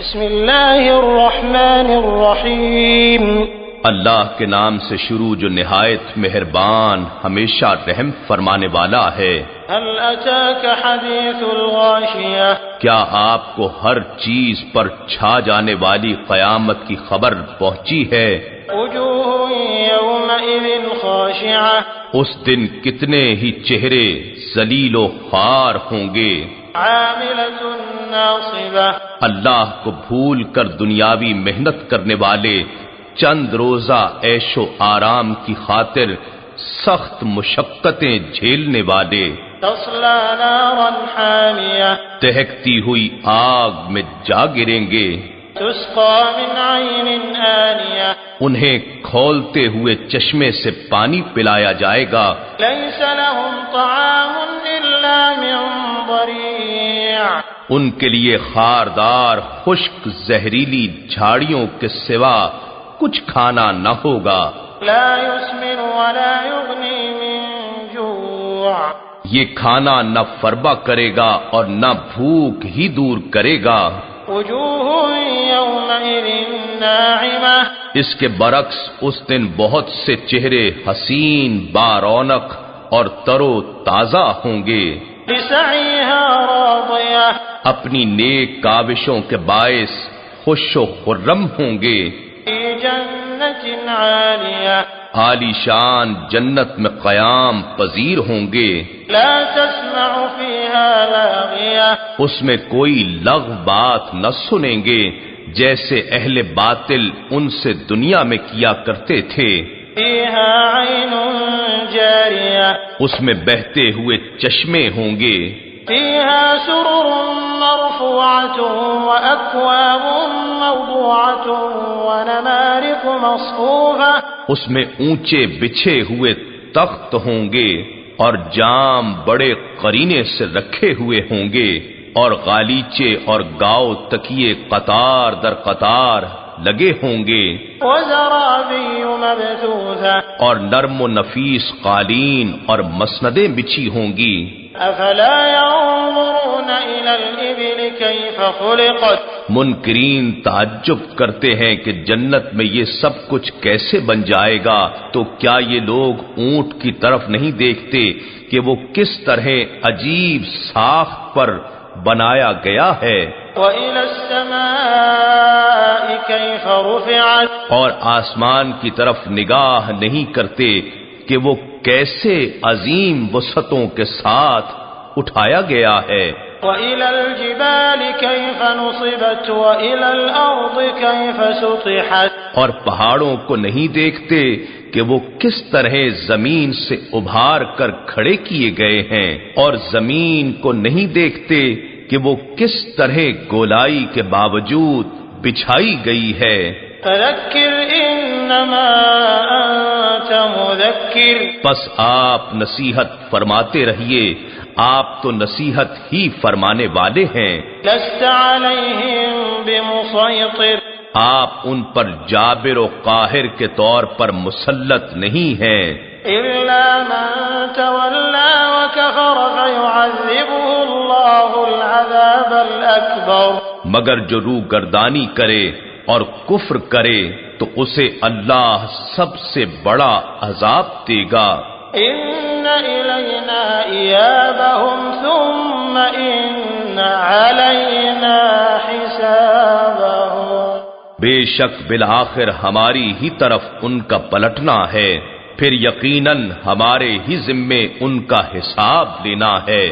بسم اللہ الرحمن الرحیم اللہ کے نام سے شروع جو نہایت مہربان ہمیشہ رحم فرمانے والا ہے۔ هل اتاک حدیث الغاشیہ، کیا آپ کو ہر چیز پر چھا جانے والی قیامت کی خبر پہنچی ہے؟ وجوہ یومئذ خاشعہ، اس دن کتنے ہی چہرے ذلیل و خوار ہوں گے۔ عاملۃ ناصبہ، اللہ کو بھول کر دنیاوی محنت کرنے والے چند روزہ عیش و آرام کی خاطر سخت مشقتیں جھیلنے والے، تصلی نارا حامیہ، دہکتی ہوئی آگ میں جا گریں گے۔ تسقى من عین آنیہ، انہیں کھولتے ہوئے چشمے سے پانی پلایا جائے گا۔ لیس لهم طعام الا من ضریع، ان کے لیے خاردار خشک زہریلی جھاڑیوں کے سوا کچھ کھانا نہ ہوگا۔ لا يسمن ولا يغنی من جوع، یہ کھانا نہ فربا کرے گا اور نہ بھوک ہی دور کرے گا۔ وجوہ یومئذ ناعمہ، اس کے برعکس اس دن بہت سے چہرے حسین بارونق اور تر و تازہ ہوں گے، لسعیہا راضیہ، اپنی نیک کاوشوں کے باعث خوش و خرم ہوں گے۔ فی جنت عالیہ، عالی شان جنت میں قیام پذیر ہوں گے۔ لا تسمع فیہا لاغیہ، اس میں کوئی لغو بات نہ سنیں گے جیسے اہل باطل ان سے دنیا میں کیا کرتے تھے۔ فیہا عین جاریہ، اس میں بہتے ہوئے چشمے ہوں گے۔ فیہا سرر مرفوعۃ واکواب موضوعۃ ونمارق مصفوفہ، اس میں اونچے بچھے ہوئے تخت ہوں گے اور جام بڑے قرینے سے رکھے ہوئے ہوں گے، اور غالیچے اور گاؤ تکیے قطار در قطار لگے ہوں گے، وزرابی مبثوثہ، اور نرم و نفیس قالین اور مسندیں بچھی ہوں گی۔ افلا ينظرون الى الابل كيف خلقت، منکرین تعجب کرتے ہیں کہ جنت میں یہ سب کچھ کیسے بن جائے گا، تو کیا یہ لوگ اونٹ کی طرف نہیں دیکھتے کہ وہ کس طرح عجیب ساخت پر بنایا گیا ہے؟ وَإِلَى السَّمَاءِ كَيْفَ رُفِعَتْ، اور آسمان کی طرف نگاہ نہیں کرتے کہ وہ کیسے عظیم وسعتوں کے ساتھ اٹھایا گیا ہے۔ وَإِلَى الْجِبَالِ كَيْفَ نُصِبَتْ وَإِلَى الْأَرْضِ كَيْفَ سُطِحَتْ، اور پہاڑوں کو نہیں دیکھتے کہ وہ کس طرح زمین سے ابھار کر کھڑے کیے گئے ہیں، اور زمین کو نہیں دیکھتے کہ وہ کس طرح گولائی کے باوجود بچھائی گئی ہے۔ فذکر انما انت مذکر، پس آپ نصیحت فرماتے رہیے، آپ تو نصیحت ہی فرمانے والے ہیں۔ لست علیہم بمسیطر، آپ ان پر جابر و قاہر کے طور پر مسلط نہیں ہیں، الا من تولی وکفر فیعذبہ اللہ العذاب الاکبر، مگر جو روح گردانی کرے اور کفر کرے تو اسے اللہ سب سے بڑا عذاب دے گا۔ ان الینا ایابہم ثم ان علینا حسابہم، بے شک بالآخر ہماری ہی طرف ان کا پلٹنا ہے، پھر یقیناً ہمارے ہی ذمے ان کا حساب لینا ہے۔